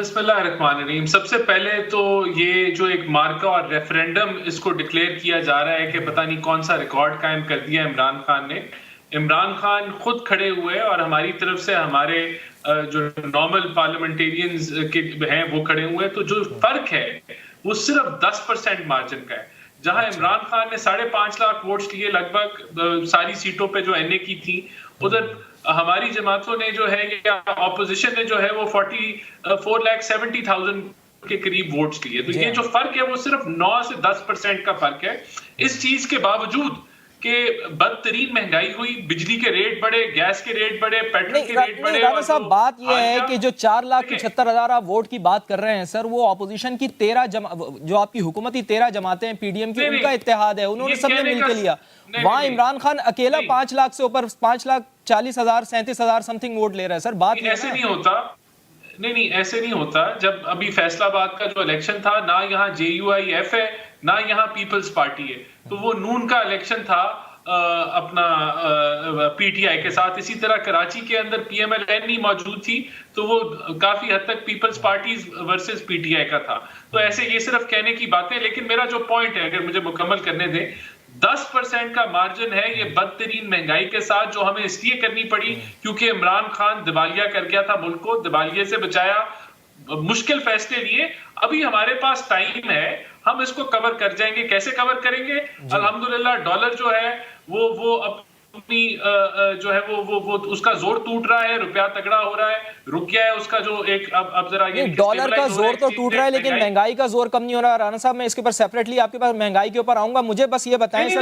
बिस्मिल्लाहिर्रहमानिर्रहीम। सबसे पहले तो ये जो एक मार्का और रेफरेंडम इसको डिक्लेयर किया जा रहा है कि पता नहीं कौन सा रिकॉर्ड कायम कर दिया इमरान खान ने। इमरान खान खुद खड़े हुए और हमारी तरफ से हमारे जो नॉर्मल पार्लियामेंटेरियंस के हैं वो खड़े हुए। तो जो फर्क है वो सिर्फ 10% मार्जिन का है। जहां इमरान खान ने 5.5 लाख वोट्स लिए लगभग सारी सीटों पे जो एनए की थी, उधर हमारी जमातों ने जो है या ऑपोजिशन ने जो है वो 4,70,000 के करीब वोट्स लिए। तो ये जो फर्क है वो सिर्फ 9 से 10% का फर्क है। इस चीज के बावजूद कि बदतरीन महंगाई हुई, बिजली के रेट बढ़े, गैस के रेट बढ़े, पेट्रोल के रेट बढ़े। राणा साहब, बात यह है कि जो 4,75,000 आप वोट की बात कर रहे हैं सर, वो ऑपोजिशन की 13 जो आपकी हुकूमती 13 जमातें हैं पीडीएम की, उनका इत्तेहाद है, उन्होंने सबने मिलकर लिया। वहां इमरान खान अकेला 5 लाख से ऊपर 5,40,000 37,000 समथिंग वोट ले रहा है। सर बात ऐसे नहीं होता। नहीं, ऐसे नहीं होता। जब अभी फैसलाबाद का जो इलेक्शन था, ना यहाँ JUIF है ना यहाँ पीपल्स पार्टी है, तो वो नून का इलेक्शन था अपना PTI के साथ। इसी तरह कराची के अंदर PMLN नहीं मौजूद थी, तो वो काफी हद तक पीपल्स पार्टी वर्सेस PTI का था। तो ऐसे ये सिर्फ कहने की बातें। लेकिन मेरा जो पॉइंट है, अगर मुझे मुकम्मल करने दें, 10% का मार्जिन है ये बदतरीन महंगाई के साथ, जो हमें इसलिए करनी पड़ी क्योंकि इमरान खान दिवालिया कर गया था, मुल्क को दिवालिये से बचाया, मुश्किल फैसले लिए। अभी हमारे पास टाइम है, हम इसको कवर कर जाएंगे। कैसे कवर करेंगे? अल्हम्दुलिल्लाह डॉलर जो है वो अपनी जो है वो उसका जोर टूट रहा है, रुपया तगड़ा हो रहा है, रुक गया है उसका जो एक अब जरा ये डॉलर का जोर तो टूट रहा है, लेकिन महंगाई का जोर कम नहीं हो रहा। राणा साहब, मैं इसके ऊपर सेपरेटली आपके पास महंगाई के ऊपर आऊंगा। मुझे बस ये बताएं सर,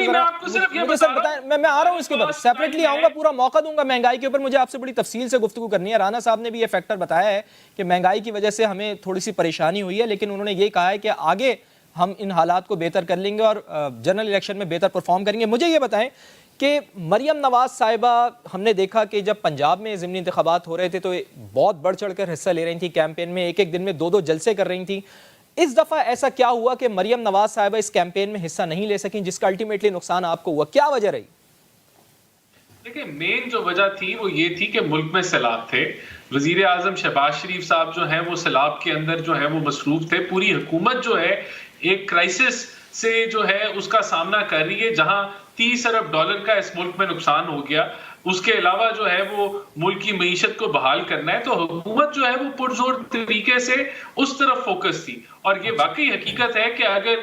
मुझे सर बताएं, मैं आ रहा हूं इसके ऊपर सेपरेटली आऊंगा, पूरा मौका दूंगा महंगाई के ऊपर। मुझे आपसे बड़ी तफसील से गुफ्तगू करनी है। राणा साहब ने भी ये फैक्टर बताया है कि महंगाई की वजह से हमें थोड़ी सी परेशानी हुई है, लेकिन उन्होंने ये कहा है कि आगे हम इन हालात को बेहतर कर लेंगे और जनरल इलेक्शन में बेहतर परफॉर्म करेंगे। मुझे ये बताएं कि मरियम नवाज साहिबा, हमने देखा कि जब पंजाब में ज़िमनी इंतखाबात हो रहे थे तो बहुत बढ़ चढ़कर हिस्सा ले रही थी कैंपेन में, एक एक दिन में 2-2 जलसे कर रही थी। इस दफ़ा ऐसा क्या हुआ कि मरियम नवाज साहिबा इस कैंपेन में हिस्सा नहीं ले सकी, जिसका अल्टीमेटली नुकसान आपको हुआ? क्या वजह रही? देखिए, मेन जो वजह थी वो ये थी कि मुल्क में सैलाब थे। वजीर आजम शहबाज शरीफ साहब जो है वो सैलाब के अंदर जो है वो मसरूफ थे। पूरी हुकूमत जो है एक क्राइसिस से जो है उसका सामना कर रही है, जहां 30 अरब डॉलर का इस मुल्क में नुकसान हो गया। उसके अलावा जो है वो मुल्क की मईशत को बहाल करना है, तो हुकूमत जो है वो पुरजोर तरीके से उस तरफ फोकस थी। और ये वाकई हकीकत है कि अगर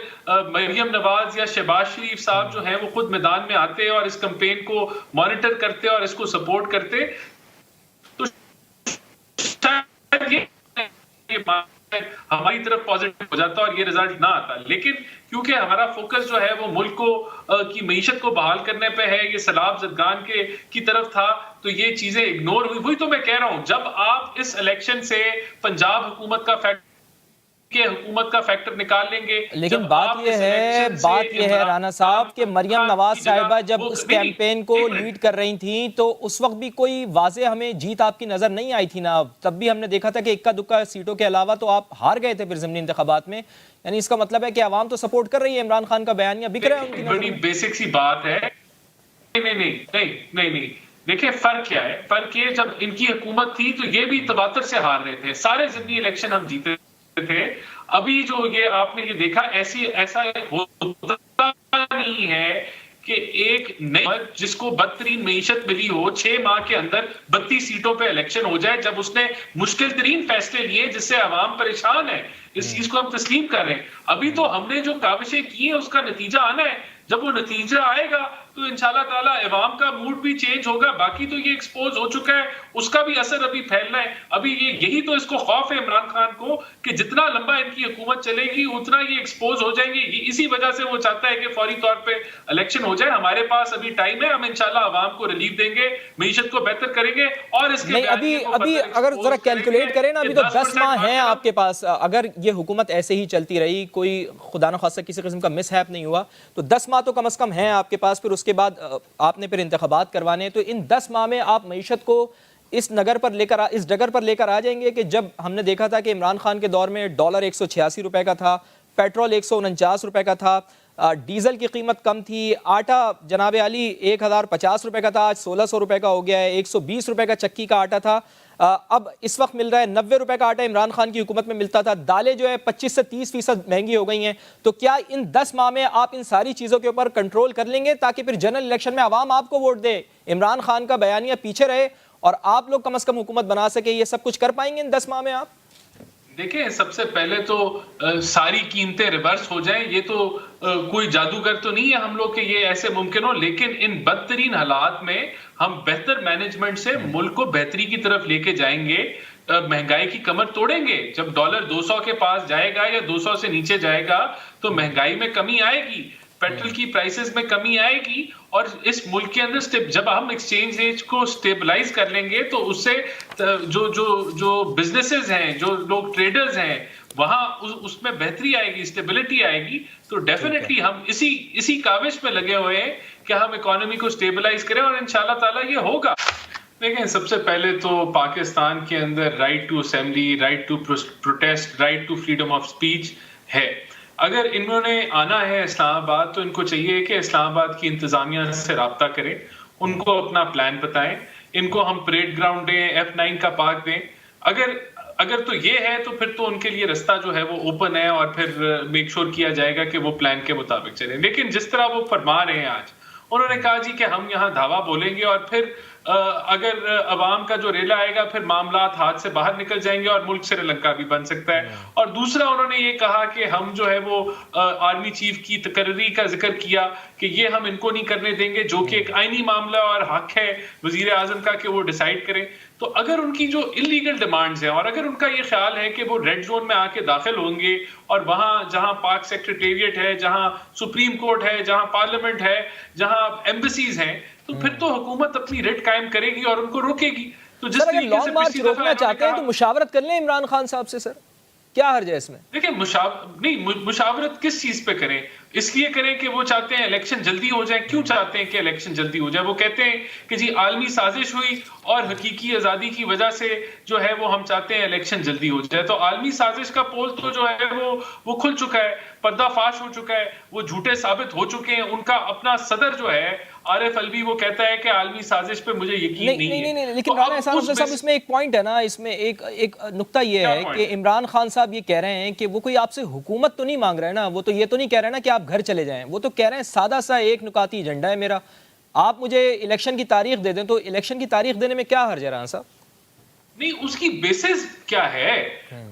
मरियम नवाज या शहबाज शरीफ साहब जो है वो खुद मैदान में आते और इस कैंपेन को मॉनिटर करते और इसको सपोर्ट करते, तो ये हमारी तरफ पॉजिटिव हो जाता और ये रिजल्ट ना आता। लेकिन क्योंकि हमारा फोकस जो है वो मुल्क को की मईशत को बहाल करने पे है, ये सैलाब ज़दगान की तरफ था, तो ये चीजें इग्नोर हुई। वही तो मैं कह रहा हूं, जब आप इस इलेक्शन से पंजाब हुकूमत का फैक्टर निकाल लेंगे। लेकिन बात यह है राना साहब कि मरियम नवाज साहिबा जब उस कैंपेन को लीड कर रही थी तो उस वक्त भी कोई वाजे हमें जीत आपकी नजर नहीं आई थी ना। तब भी हमने देखा था कि इक्का दुक्का सीटों के अलावा तो आप हार गए थे फिर ज़िमनी इंतखाबात में। यानी इसका मतलब है कि आवाम तो सपोर्ट कर रही है, इमरान खान का बयानिया बिक रहा है उनकी नजर में। बेसिक सी बात है। नहीं, देखिए फर्क क्या है। फर्क ये, जब इनकी हुकूमत थी तो ये भी तवातर से हार रहे थे, सारे ज़िमनी इलेक्शन हम जीते थे। अभी जो ये आपने ये देखा, ऐसा होता नहीं है कि एक नई जिसको बदतरीन मईशत मिली हो 6 माह के अंदर 32 सीटों पे इलेक्शन हो जाए, जब उसने मुश्किल तरीन फैसले लिए जिससे आवाम परेशान है। इस चीज को हम तस्लीम कर रहे हैं। अभी तो हमने जो काविशें की है उसका नतीजा आना है। जब वो नतीजा आएगा तो इंशाल्लाह ताला अवाम का मूड भी चेंज होगा। बाकी तो ये एक्सपोज हो चुका है, उसका भी असर अभी फैलना है। अभी यही तो इसको खौफ है इमरान खान को कि जितना लंबा इनकी हुकूमत चलेगी उतना ये एक्सपोज हो जाएंगे। इसी वजह से वो चाहता है कि फौरी तौर पे इलेक्शन हो जाए। हमारे पास अभी टाइम है, हम इंशाल्लाह अवाम को रिलीफ देंगे, मईशत को बेहतर करेंगे। और इसके अभी अगर जरा कैलकुलेट करें ना, अभी तो 10 माह हैं आपके पास। अगर ये हुकूमत ऐसे ही चलती रही, कोई खुदा न खास्ता किसी किस्म का मिसहैप नहीं हुआ, तो 10 माह तो कम से कम हैं आपके पास। फिर उसके बाद आपने फिर इंतखाबात करवाने, तो इन 10 माह में आप मईशत को इस डगर पर लेकर आ जाएंगे कि जब हमने देखा था कि इमरान खान के दौर में डॉलर 186 रुपए का था, पेट्रोल 149 रुपए का था, डीजल की कीमत कम थी, आटा जनाब अली 1050 रुपए का था, आज 1600 रुपए का हो गया है, 120 रुपए का चक्की का आटा था। अब इस वक्त मिल रहा है 90 रुपए का आटा, इमरान खान की हुकूमत में मिलता था। दालें जो है 25 से 30% महंगी हो गई हैं। तो क्या इन 10 माह में आप इन सारी चीज़ों के ऊपर कंट्रोल कर लेंगे ताकि फिर जनरल इलेक्शन में आवाम आपको वोट दे, इमरान खान का बयानिया पीछे रहे और आप लोग कम से कम हुकूमत बना सके? ये सब कुछ कर पाएंगे इन 10 माह में आप? देखिए, सबसे पहले तो सारी कीमतें रिवर्स हो जाएं, ये तो कोई जादूगर तो नहीं है हम लोग के ये ऐसे मुमकिन हो, लेकिन इन बदतरीन हालात में हम बेहतर मैनेजमेंट से मुल्क को बेहतरी की तरफ लेके जाएंगे, महंगाई की कमर तोड़ेंगे। जब डॉलर 200 के पास जाएगा या 200 से नीचे जाएगा तो महंगाई में कमी आएगी, पेट्रोल की प्राइसेस में कमी आएगी, और इस मुल्क के अंदर जब हम एक्सचेंज रेट को स्टेबलाइज कर लेंगे तो उससे जो बिजनेसेस हैं, जो लोग ट्रेडर्स हैं, वहां उसमें बेहतरी आएगी, स्टेबिलिटी आएगी। तो डेफिनेटली हम इसी काविश में लगे हुए हैं कि हम इकोनॉमी को स्टेबलाइज करें और इंशाल्लाह ताला ये होगा। देखें, सबसे पहले तो पाकिस्तान के अंदर right to assembly, right to protest, right to freedom of speech है। अगर इन्होंने आना है इस्लामाबाद तो इनको चाहिए कि इस्लामाबाद की इंतजामिया से राब्ता करें, उनको अपना प्लान बताएं, इनको हम परेड ग्राउंड दें, F9 का पार्क दें। अगर तो ये है तो फिर तो उनके लिए रास्ता जो है वो ओपन है और फिर मेक श्योर किया जाएगा कि वो प्लान के मुताबिक चलें। लेकिन जिस तरह वो फरमा रहे हैं आज, उन्होंने कहा जी कि हम यहाँ धावा बोलेंगे और फिर अगर अवाम का जो रेला आएगा फिर मामलात हाथ से बाहर निकल जाएंगे और मुल्क श्रीलंका भी बन सकता है। और दूसरा उन्होंने ये कहा कि हम जो है वो आर्मी चीफ की तकर्री का जिक्र किया कि ये हम इनको नहीं करने देंगे, जो कि एक आईनी मामला और हक है वजीर आजम का कि वो डिसाइड करें। तो अगर उनकी जो इलीगल डिमांड्स हैं और अगर उनका ये ख्याल है कि वो रेड जोन में आके दाखिल होंगे और वहां जहां पाक सेक्रेटेरिएट है, जहां सुप्रीम कोर्ट है, जहां पार्लियामेंट है, जहां एम्बेसीज हैं, तो फिर तो हुकूमत अपनी रेड कायम करेगी और उनको रोकेगी। तो जिस अगर लॉन्ग मार्च रोकना चाहते हैं तो मुशावरत कर लें इमरान खान साहब से, सर क्या हर्ज है इसमें? देखिए, मुशावरत किस चीज पे करें? इसलिए करें कि वो चाहते हैं इलेक्शन जल्दी हो जाए। क्यों चाहते हैं कि इलेक्शन जल्दी हो जाए? वो कहते हैं कि जी आलमी साजिश हुई और हकीकी आजादी की वजह से जो है वो हम चाहते हैं इलेक्शन जल्दी हो जाए। तो आलमी साजिश का पोल तो जो है वो खुल चुका है, पर्दाफाश हो चुका है, वो झूठे साबित हो चुके हैं। उनका अपना सदर जो है आरिफ अलवी, वो कहता है कि आलमी साजिश पे मुझे यकीन नहीं है। नहीं, लेकिन राना एहसान अफजल साहब, इसमें एक पॉइंट है ना, इसमें एक नुक्ता ये है कि इमरान खान साहब ये कह रहे हैं कि वो कोई आपसे हुकूमत तो नहीं मांग रहे हैं ना, वो तो ये तो नहीं कह रहे ना कि आप घर चले जाएं, वो तो कह रहे हैं सादा सा एक नुकाती एजेंडा है मेरा, आप मुझे इलेक्शन की तारीख दे दें। तो इलेक्शन की तारीख देने में क्या हर्ज है राना साहब? नहीं, उसकी बेसिस क्या है?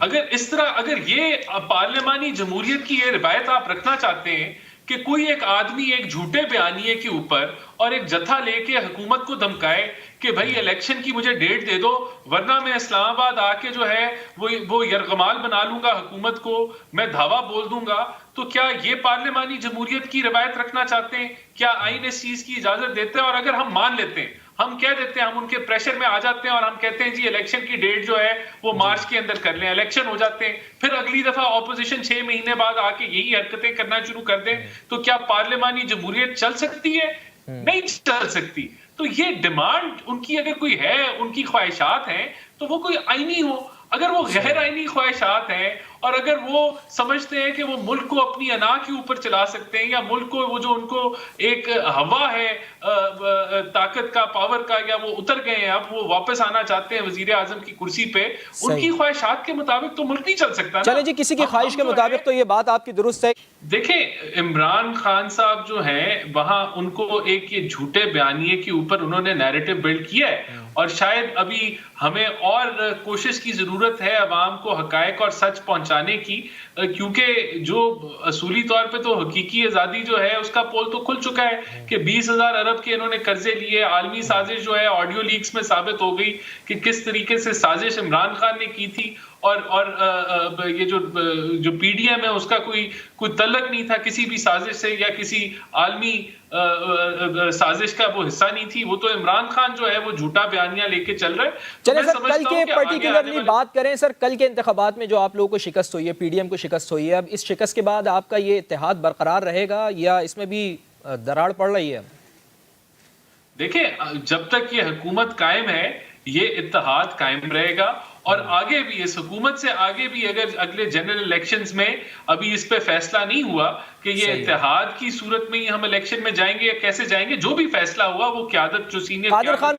अगर इस तरह, अगर ये पार्लियामानी जमहूरियत की ये रिवायत आप रखना चाहते हैं कि कोई एक आदमी एक झूठे बयानिए के ऊपर और एक जत्था लेके हुकूमत को धमकाए कि भाई इलेक्शन की मुझे डेट दे दो वरना मैं इस्लामाबाद आके जो है वो यरगमाल बना लूंगा हुकूमत को, मैं धावा बोल दूंगा, तो क्या ये पार्लियामानी जमहूरियत की रिवायत रखना चाहते हैं? क्या आईन इस चीज की इजाजत देते हैं? और अगर हम मान लेते हैं, हम कह देते हैं, हम उनके प्रेशर में आ जाते हैं और हम कहते हैं जी इलेक्शन की डेट जो है वो मार्च के अंदर कर लें, इलेक्शन हो जाते हैं, फिर अगली दफा ऑपोजिशन 6 महीने बाद आके यही हरकतें करना शुरू कर दें, तो क्या पार्लियामानी जमहूरियत चल सकती है? नहीं चल सकती। तो ये डिमांड उनकी अगर कोई है, उनकी ख्वाहिशात हैं, तो वो कोई आईनी हो। अगर वो गैर आईनी ख्वाहिशात हैं और अगर वो समझते हैं कि वो मुल्क को अपनी अना के ऊपर चला सकते हैं, या मुल्क को वो जो उनको एक हवा है ताकत का, पावर का, या वो उतर गए हैं, अब वो वापस आना चाहते हैं वजीर आजम की कुर्सी पे, उनकी ख्वाहिशात के मुताबिक तो मुल्क नहीं चल सकता। चले जी, किसी की ख्वाहिश के मुताबिक तो ये बात आपकी दुरुस्त है। देखें, इमरान खान साहब जो हैं वहां उनको एक ये झूठे बयानिए के ऊपर उन्होंने नैरेटिव बिल्ड किया है और शायद अभी हमें और कोशिश की जरूरत है अवाम को हकायक और सच पहुंचाने की, क्योंकि जो असूली तौर पे तो हकीकी आजादी जो है उसका पोल तो खुल चुका है कि 20,000 अरब के इन्होंने कर्जे लिए। आलमी साजिश जो है ऑडियो लीक्स में साबित हो गई कि किस तरीके से साजिश इमरान खान ने की थी, और ये जो पीडीएम है उसका कोई तल्लक नहीं था किसी भी साजिश से या किसी आलमी साजिश का वो हिस्सा नहीं थी। वो तो इमरान खान जो है वो झूठा बयानिया लेके चल रहा है। चलिए सर, कल के पर्टिकुलरली बात करें सर, कल के इंतखाबात में जो आप लोगों को शिकस्त हुई है, पीडीएम को शिकस्त हुई है, अब इस शिकस्त के बाद आपका ये इत्तेहाद बरकरार रहेगा या इसमें भी दरार पड़ रही है? देखिए, जब तक ये हुकूमत कायम है ये इत्तेहाद कायम रहेगा और आगे भी इस हुकूमत से आगे भी अगर अगले जनरल इलेक्शंस में अभी इस पे फैसला नहीं हुआ कि ये इत्तेहाद की सूरत में ही हम इलेक्शन में जाएंगे या कैसे जाएंगे, जो भी फैसला हुआ वो क़यादत जो सीनियर